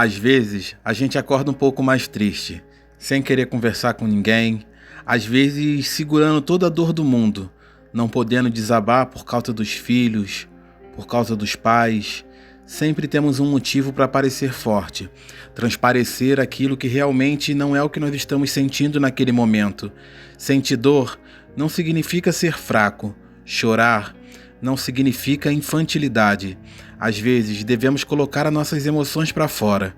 Às vezes, a gente acorda um pouco mais triste, sem querer conversar com ninguém, às vezes segurando toda a dor do mundo, não podendo desabar por causa dos filhos, por causa dos pais. Sempre temos um motivo para parecer forte, transparecer aquilo que realmente não é o que nós estamos sentindo naquele momento. Sentir dor não significa ser fraco, chorar não significa infantilidade. Às vezes, devemos colocar as nossas emoções para fora.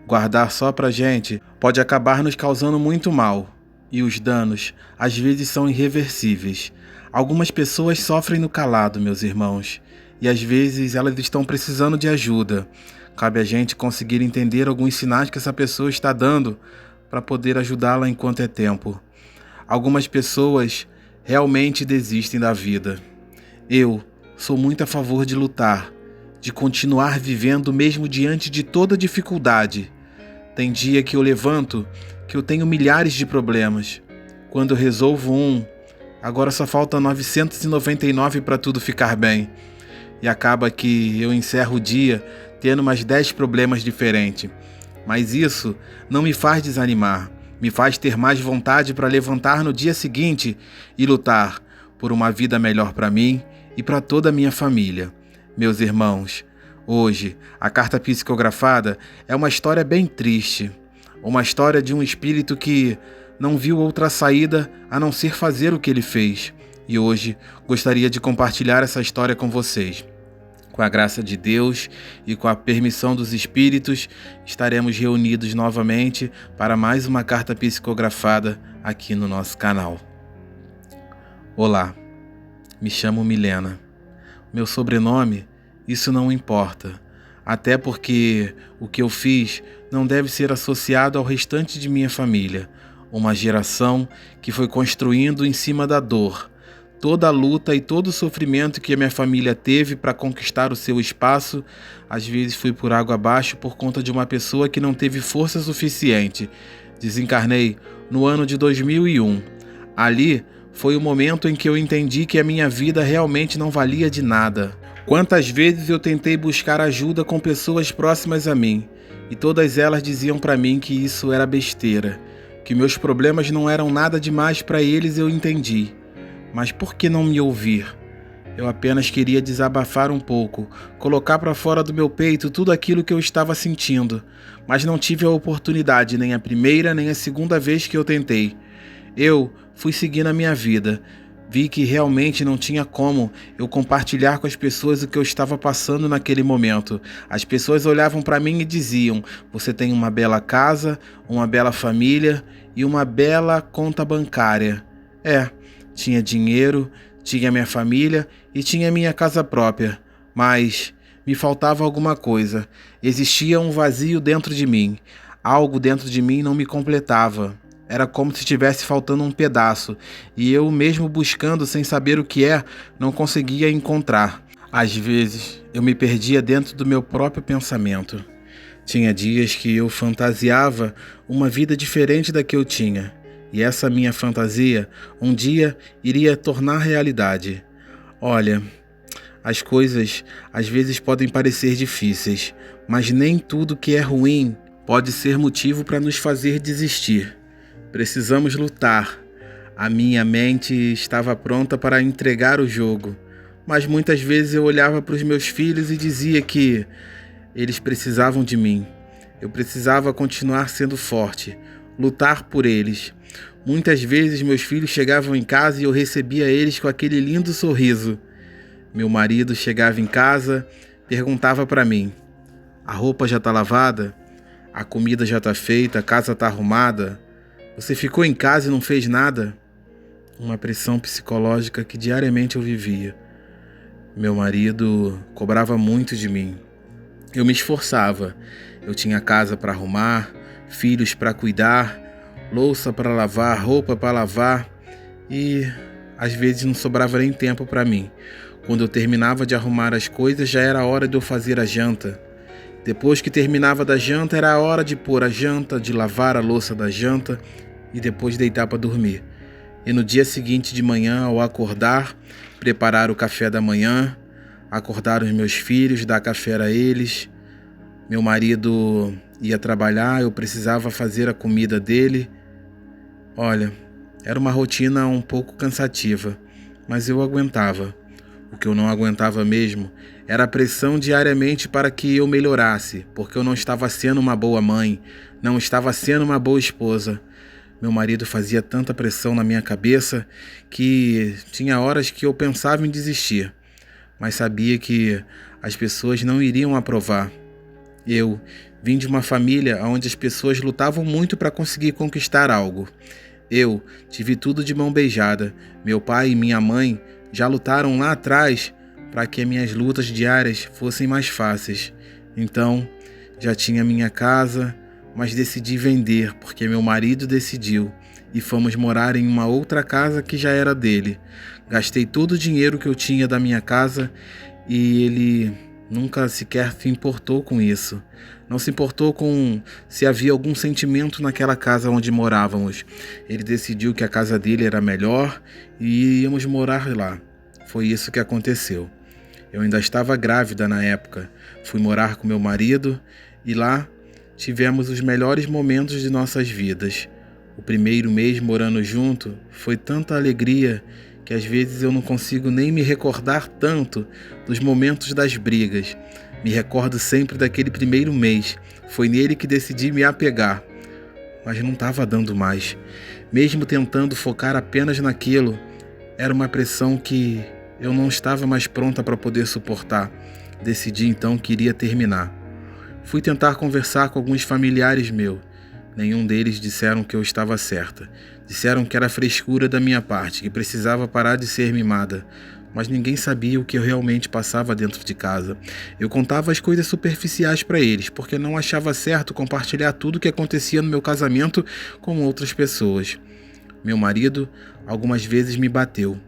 Guardar só pra gente pode acabar nos causando muito mal. E os danos, às vezes, são irreversíveis. Algumas pessoas sofrem no calado, meus irmãos. E às vezes elas estão precisando de ajuda. Cabe a gente conseguir entender alguns sinais que essa pessoa está dando para poder ajudá-la enquanto é tempo. Algumas pessoas realmente desistem da vida. Eu sou muito a favor de lutar, de continuar vivendo mesmo diante de toda dificuldade. Tem dia que eu levanto que eu tenho milhares de problemas. Quando eu resolvo um, agora só falta 999 para tudo ficar bem. E acaba que eu encerro o dia tendo mais 10 problemas diferentes. Mas isso não me faz desanimar, me faz ter mais vontade para levantar no dia seguinte e lutar por uma vida melhor para mim e para toda a minha família. Meus irmãos, hoje a carta psicografada é uma história bem triste, uma história de um espírito que não viu outra saída a não ser fazer o que ele fez. E hoje gostaria de compartilhar essa história com vocês. Com a graça de Deus e com a permissão dos espíritos, estaremos reunidos novamente para mais uma carta psicografada aqui no nosso canal. Olá, me chamo Milena. Meu sobrenome, isso não importa, até porque o que eu fiz não deve ser associado ao restante de minha família, uma geração que foi construindo em cima da dor. Toda a luta e todo o sofrimento que a minha família teve para conquistar o seu espaço, às vezes foi por água abaixo por conta de uma pessoa que não teve força suficiente. Desencarnei no ano de 2001. Ali foi o momento em que eu entendi que a minha vida realmente não valia de nada. Quantas vezes eu tentei buscar ajuda com pessoas próximas a mim, e todas elas diziam para mim que isso era besteira, que meus problemas não eram nada demais para eles. Eu entendi. Mas por que não me ouvir? Eu apenas queria desabafar um pouco, colocar para fora do meu peito tudo aquilo que eu estava sentindo, mas não tive a oportunidade nem a primeira nem a segunda vez que eu tentei. Eu fui seguindo a minha vida. Vi que realmente não tinha como eu compartilhar com as pessoas o que eu estava passando naquele momento. As pessoas olhavam para mim e diziam: você tem uma bela casa, uma bela família e uma bela conta bancária. Tinha dinheiro, tinha minha família e tinha minha casa própria, mas me faltava alguma coisa. Existia um vazio dentro de mim. Algo dentro de mim não me completava. Era como se estivesse faltando um pedaço, e eu, mesmo buscando sem saber o que não conseguia encontrar. Às vezes, eu me perdia dentro do meu próprio pensamento. Tinha dias que eu fantasiava uma vida diferente da que eu tinha. E essa minha fantasia, um dia, iria tornar realidade. Olha, as coisas às vezes podem parecer difíceis, mas nem tudo que é ruim pode ser motivo para nos fazer desistir. Precisamos lutar. A minha mente estava pronta para entregar o jogo, mas muitas vezes eu olhava para os meus filhos e dizia que eles precisavam de mim. Eu precisava continuar sendo forte, lutar por eles. Muitas vezes meus filhos chegavam em casa e eu recebia eles com aquele lindo sorriso. Meu marido chegava em casa, perguntava para mim: a roupa já está lavada? A comida já está feita? A casa está arrumada? Você ficou em casa e não fez nada? Uma pressão psicológica que diariamente eu vivia. Meu marido cobrava muito de mim. Eu me esforçava. Eu tinha casa para arrumar, filhos para cuidar, louça para lavar, roupa para lavar, e às vezes não sobrava nem tempo para mim. Quando eu terminava de arrumar as coisas, já era hora de eu fazer a janta. Depois que terminava da janta, era a hora de pôr a janta, de lavar a louça da janta e depois deitar para dormir. E no dia seguinte de manhã, ao acordar, preparar o café da manhã, acordar os meus filhos, dar café a eles. Meu marido ia trabalhar, eu precisava fazer a comida dele. Olha, era uma rotina um pouco cansativa, mas eu aguentava. O que eu não aguentava mesmo era a pressão diariamente para que eu melhorasse, porque eu não estava sendo uma boa mãe, não estava sendo uma boa esposa. Meu marido fazia tanta pressão na minha cabeça que tinha horas que eu pensava em desistir, mas sabia que as pessoas não iriam aprovar. Eu vim de uma família onde as pessoas lutavam muito para conseguir conquistar algo. Eu tive tudo de mão beijada. Meu pai e minha mãe já lutaram lá atrás para que minhas lutas diárias fossem mais fáceis. Então, já tinha minha casa, mas decidi vender porque meu marido decidiu e fomos morar em uma outra casa que já era dele. Gastei todo o dinheiro que eu tinha da minha casa e ele nunca sequer se importou com isso. Não se importou com se havia algum sentimento naquela casa onde morávamos. Ele decidiu que a casa dele era melhor e íamos morar lá. Foi isso que aconteceu. Eu ainda estava grávida na época. Fui morar com meu marido e lá tivemos os melhores momentos de nossas vidas. O primeiro mês morando junto foi tanta alegria que às vezes eu não consigo nem me recordar tanto dos momentos das brigas. Me recordo sempre daquele primeiro mês. Foi nele que decidi me apegar. Mas não estava dando mais. Mesmo tentando focar apenas naquilo, era uma pressão que eu não estava mais pronta para poder suportar. Decidi então que iria terminar. Fui tentar conversar com alguns familiares meus. Nenhum deles disseram que eu estava certa. Disseram que era frescura da minha parte, que precisava parar de ser mimada. Mas ninguém sabia o que eu realmente passava dentro de casa. Eu contava as coisas superficiais para eles, porque não achava certo compartilhar tudo o que acontecia no meu casamento com outras pessoas. Meu marido algumas vezes me bateu.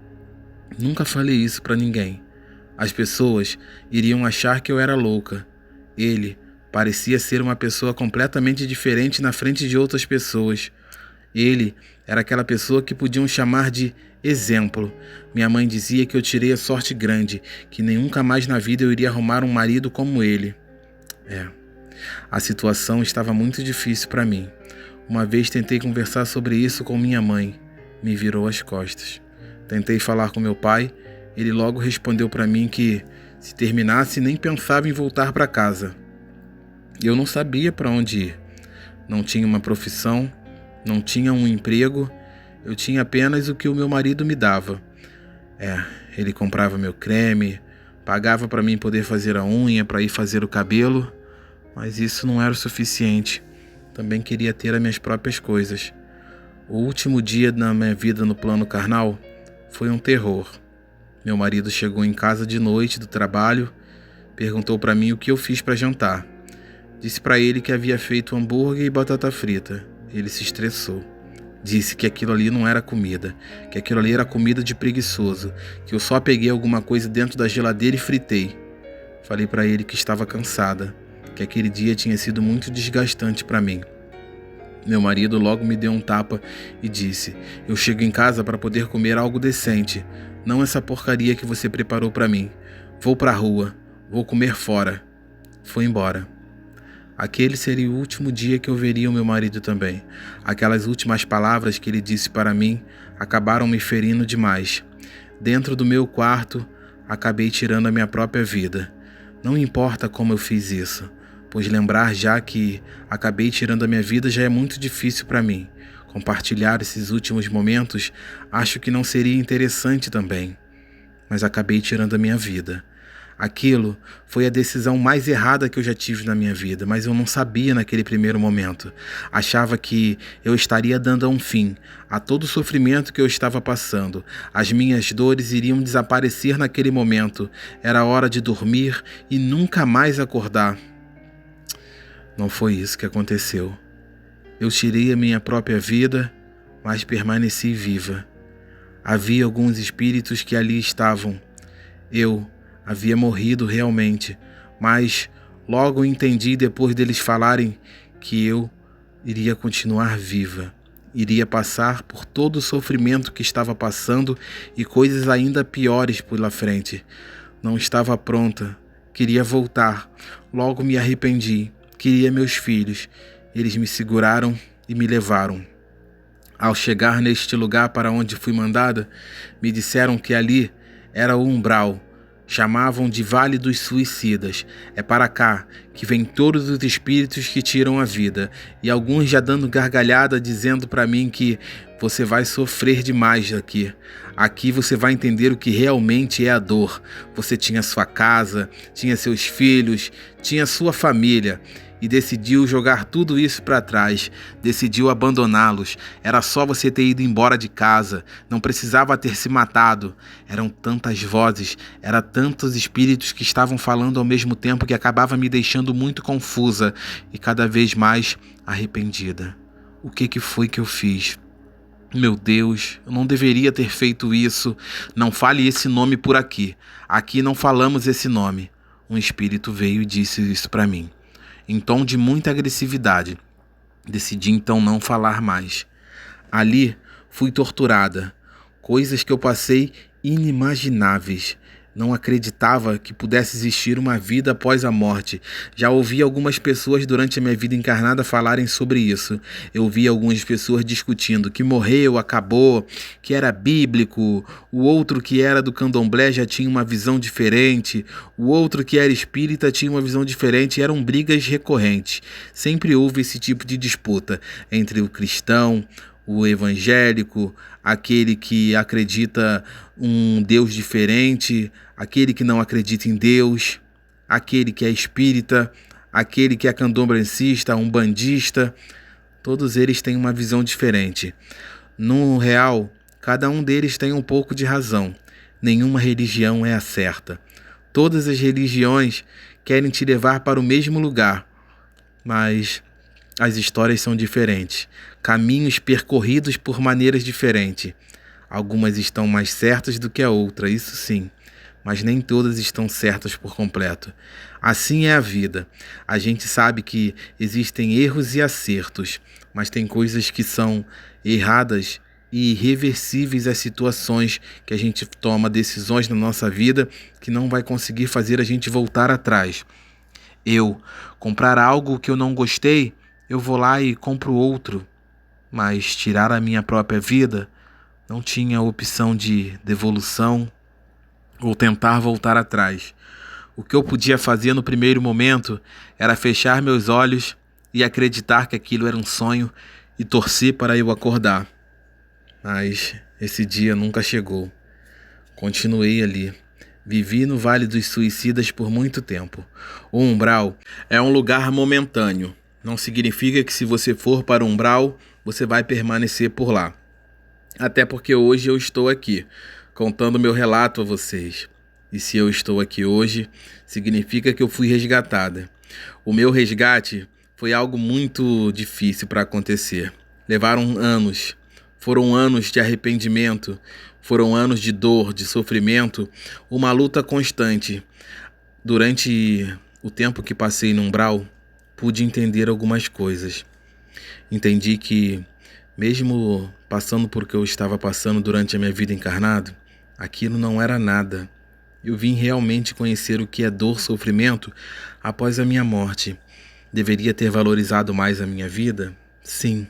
Nunca falei isso para ninguém. As pessoas iriam achar que eu era louca. Ele parecia ser uma pessoa completamente diferente na frente de outras pessoas. Ele era aquela pessoa que podiam chamar de exemplo. Minha mãe dizia que eu tirei a sorte grande, que nem nunca mais na vida eu iria arrumar um marido como ele. A situação estava muito difícil para mim. Uma vez tentei conversar sobre isso com minha mãe. Me virou as costas. Tentei falar com meu pai. Ele logo respondeu para mim que, se terminasse, nem pensava em voltar para casa. Eu não sabia para onde ir. Não tinha uma profissão, não tinha um emprego. Eu tinha apenas o que o meu marido me dava. Ele comprava meu creme, pagava para mim poder fazer a unha, para ir fazer o cabelo, mas isso não era o suficiente. Também queria ter as minhas próprias coisas. O último dia da minha vida no plano carnal foi um terror. Meu marido chegou em casa de noite do trabalho, perguntou para mim o que eu fiz para jantar. Disse para ele que havia feito hambúrguer e batata frita. Ele se estressou. Disse que aquilo ali não era comida, que aquilo ali era comida de preguiçoso, que eu só peguei alguma coisa dentro da geladeira e fritei. Falei para ele que estava cansada, que aquele dia tinha sido muito desgastante para mim. Meu marido logo me deu um tapa e disse: eu chego em casa para poder comer algo decente, não essa porcaria que você preparou para mim. Vou para a rua, vou comer fora. Foi embora. Aquele seria o último dia que eu veria o meu marido também. Aquelas últimas palavras que ele disse para mim acabaram me ferindo demais. Dentro do meu quarto, acabei tirando a minha própria vida. Não importa como eu fiz isso, pois lembrar já que acabei tirando a minha vida já é muito difícil para mim. Compartilhar esses últimos momentos acho que não seria interessante também. Mas acabei tirando a minha vida. Aquilo foi a decisão mais errada que eu já tive na minha vida, mas eu não sabia naquele primeiro momento. Achava que eu estaria dando um fim a todo o sofrimento que eu estava passando. As minhas dores iriam desaparecer naquele momento. Era hora de dormir e nunca mais acordar. Não foi isso que aconteceu. Eu tirei a minha própria vida, mas permaneci viva. Havia alguns espíritos que ali estavam. Eu havia morrido realmente, mas logo entendi depois deles falarem que eu iria continuar viva. Iria passar por todo o sofrimento que estava passando e coisas ainda piores pela frente. Não estava pronta, queria voltar. Logo me arrependi. queria meus filhos. Eles me seguraram e me levaram. Ao chegar neste lugar para onde fui mandada, me disseram que ali era o umbral. Chamavam de Vale dos Suicidas. É para cá que vêm todos os espíritos que tiram a vida. E alguns já dando gargalhada dizendo para mim que você vai sofrer demais aqui. Aqui você vai entender o que realmente é a dor. Você tinha sua casa, tinha seus filhos, tinha sua família. E decidiu jogar tudo isso para trás, decidiu abandoná-los. Era só você ter ido embora de casa, não precisava ter se matado. Eram tantas vozes, eram tantos espíritos que estavam falando ao mesmo tempo que acabava me deixando muito confusa e cada vez mais arrependida. O que foi que eu fiz? Meu Deus, eu não deveria ter feito isso. Não fale esse nome por aqui. Aqui não falamos esse nome. Um espírito veio e disse isso para mim, em tom de muita agressividade. Decidi então não falar mais. Ali fui torturada. Coisas que eu passei inimagináveis. Não acreditava que pudesse existir uma vida após a morte. Já ouvi algumas pessoas durante a minha vida encarnada falarem sobre isso. Eu vi algumas pessoas discutindo que morreu, acabou, que era bíblico. O outro que era do candomblé já tinha uma visão diferente. O outro que era espírita tinha uma visão diferente. Eram brigas recorrentes. Sempre houve esse tipo de disputa entre o cristão, o evangélico, aquele que acredita um Deus diferente, aquele que não acredita em Deus, aquele que é espírita, aquele que é candomblessista, umbandista. Todos eles têm uma visão diferente. No real, cada um deles tem um pouco de razão. Nenhuma religião é a certa. Todas as religiões querem te levar para o mesmo lugar, mas as histórias são diferentes, caminhos percorridos por maneiras diferentes. Algumas estão mais certas do que a outra, isso sim, mas nem todas estão certas por completo. Assim é a vida. A gente sabe que existem erros e acertos, mas tem coisas que são erradas e irreversíveis às situações que a gente toma decisões na nossa vida que não vai conseguir fazer a gente voltar atrás. Eu comprar algo que eu não gostei, eu vou lá e compro outro, mas tirar a minha própria vida, não tinha opção de devolução ou tentar voltar atrás. O que eu podia fazer no primeiro momento era fechar meus olhos e acreditar que aquilo era um sonho e torcer para eu acordar. Mas esse dia nunca chegou. Continuei ali. Vivi no Vale dos Suicidas por muito tempo. O umbral é um lugar momentâneo. Não significa que se você for para o umbral, você vai permanecer por lá. Até porque hoje eu estou aqui, contando meu relato a vocês. E se eu estou aqui hoje, significa que eu fui resgatada. O meu resgate foi algo muito difícil para acontecer. Levaram anos. Foram anos de arrependimento. Foram anos de dor, de sofrimento. Uma luta constante. Durante o tempo que passei no umbral, pude entender algumas coisas. Entendi que, mesmo passando por que eu estava passando durante a minha vida encarnado, aquilo não era nada. Eu vim realmente conhecer o que é dor, sofrimento após a minha morte. Deveria ter valorizado mais a minha vida? Sim.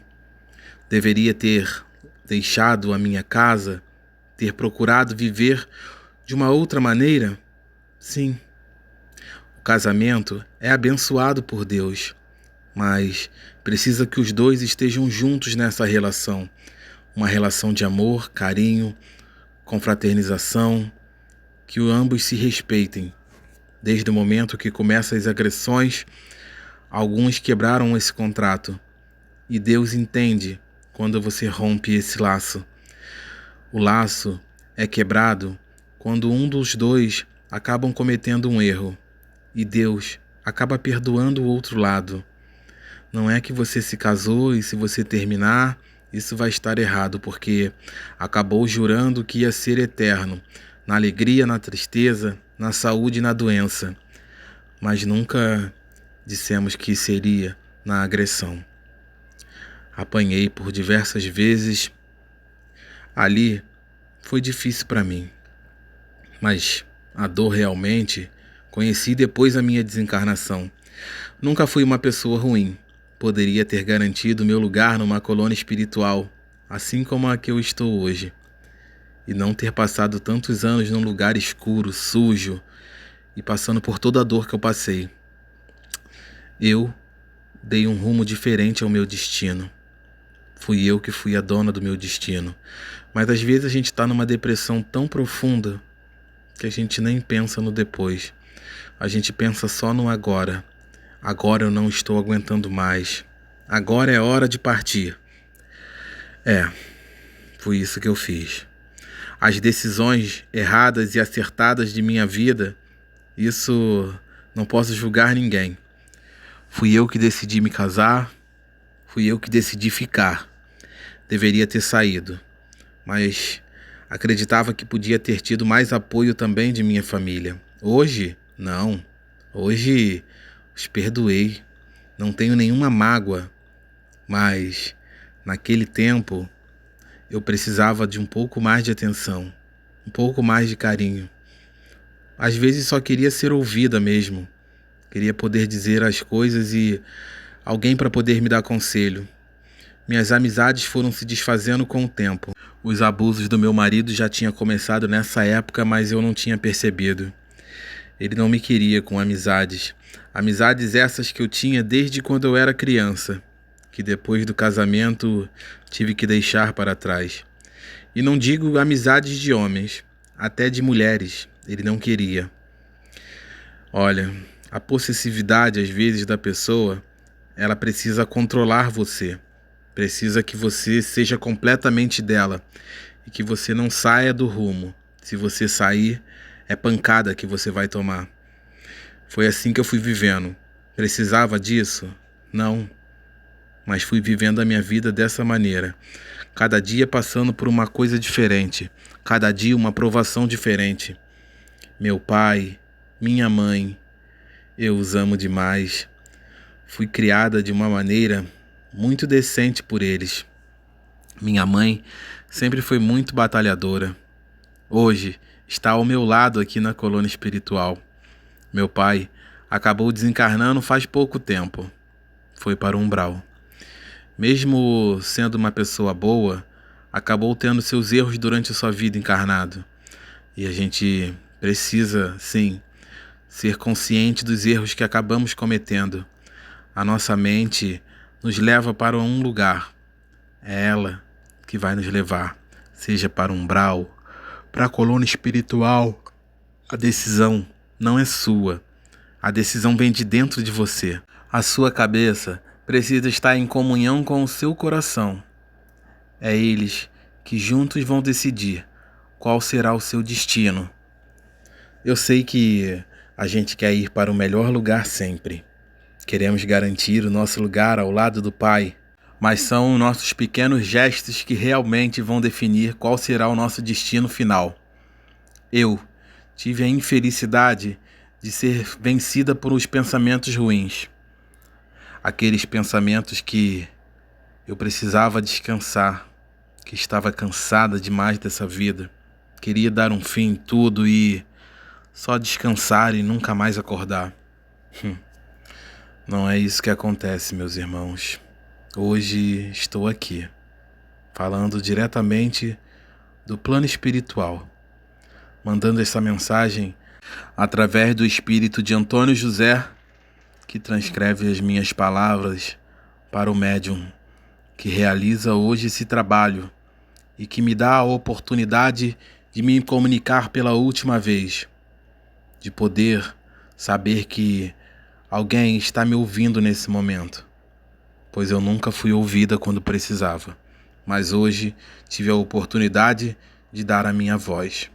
Deveria ter deixado a minha casa, ter procurado viver de uma outra maneira? Sim. O casamento é abençoado por Deus, mas precisa que os dois estejam juntos nessa relação. Uma relação de amor, carinho, confraternização, que ambos se respeitem. Desde o momento que começam as agressões, alguns quebraram esse contrato. E Deus entende quando você rompe esse laço. O laço é quebrado quando um dos dois acabam cometendo um erro. E Deus acaba perdoando o outro lado. Não é que você se casou e se você terminar, isso vai estar errado, porque acabou jurando que ia ser eterno, na alegria, na tristeza, na saúde e na doença. Mas nunca dissemos que seria na agressão. Apanhei por diversas vezes. Ali foi difícil para mim, mas a dor realmente Conheci depois da minha desencarnação. Nunca fui uma pessoa ruim. Poderia ter garantido meu lugar numa colônia espiritual, assim como a que eu estou hoje, e não ter passado tantos anos num lugar escuro, sujo e passando por toda a dor que eu passei. Eu dei um rumo diferente ao meu destino. Fui eu que fui a dona do meu destino. Mas às vezes a gente está numa depressão tão profunda que a gente nem pensa no depois. A gente pensa só no agora. Agora eu não estou aguentando mais. Agora é hora de partir. Foi isso que eu fiz. As decisões erradas e acertadas de minha vida, isso não posso julgar ninguém. Fui eu que decidi me casar, fui eu que decidi ficar. Deveria ter saído, mas acreditava que podia ter tido mais apoio também de minha família. Hoje, não. Hoje os perdoei. Não tenho nenhuma mágoa, mas naquele tempo eu precisava de um pouco mais de atenção, um pouco mais de carinho. Às vezes só queria ser ouvida mesmo. Queria poder dizer as coisas e alguém para poder me dar conselho. Minhas amizades foram se desfazendo com o tempo. Os abusos do meu marido já tinham começado nessa época, mas eu não tinha percebido. Ele não me queria com amizades. Amizades essas que eu tinha desde quando eu era criança, que depois do casamento tive que deixar para trás. E não digo amizades de homens, até de mulheres, ele não queria. Olha, a possessividade às vezes da pessoa, ela precisa controlar você. Precisa que você seja completamente dela e que você não saia do rumo. Se você sair, é pancada que você vai tomar. Foi assim que eu fui vivendo. Precisava disso? Não. Mas fui vivendo a minha vida dessa maneira. Cada dia passando por uma coisa diferente. Cada dia uma provação diferente. Meu pai, minha mãe, eu os amo demais. Fui criada de uma maneira muito decente por eles. Minha mãe sempre foi muito batalhadora. Hoje está ao meu lado aqui na colônia espiritual. Meu pai acabou desencarnando faz pouco tempo. Foi para o umbral. Mesmo sendo uma pessoa boa, acabou tendo seus erros durante a sua vida encarnado. E a gente precisa, sim, ser consciente dos erros que acabamos cometendo. A nossa mente nos leva para um lugar. É ela que vai nos levar, seja para o umbral, para a colônia espiritual. A decisão não é sua. A decisão vem de dentro de você. A sua cabeça precisa estar em comunhão com o seu coração. É eles que juntos vão decidir qual será o seu destino. Eu sei que a gente quer ir para o melhor lugar sempre. Queremos garantir o nosso lugar ao lado do Pai, mas são nossos pequenos gestos que realmente vão definir qual será o nosso destino final. Eu tive a infelicidade de ser vencida por os pensamentos ruins. Aqueles pensamentos que eu precisava descansar, que estava cansada demais dessa vida. Queria dar um fim em tudo e só descansar e nunca mais acordar. Não é isso que acontece, meus irmãos. Hoje estou aqui, falando diretamente do plano espiritual, mandando essa mensagem através do espírito de Antônio José, que transcreve as minhas palavras para o médium, que realiza hoje esse trabalho e que me dá a oportunidade de me comunicar pela última vez, de poder saber que alguém está me ouvindo nesse momento, pois eu nunca fui ouvida quando precisava, mas hoje tive a oportunidade de dar a minha voz.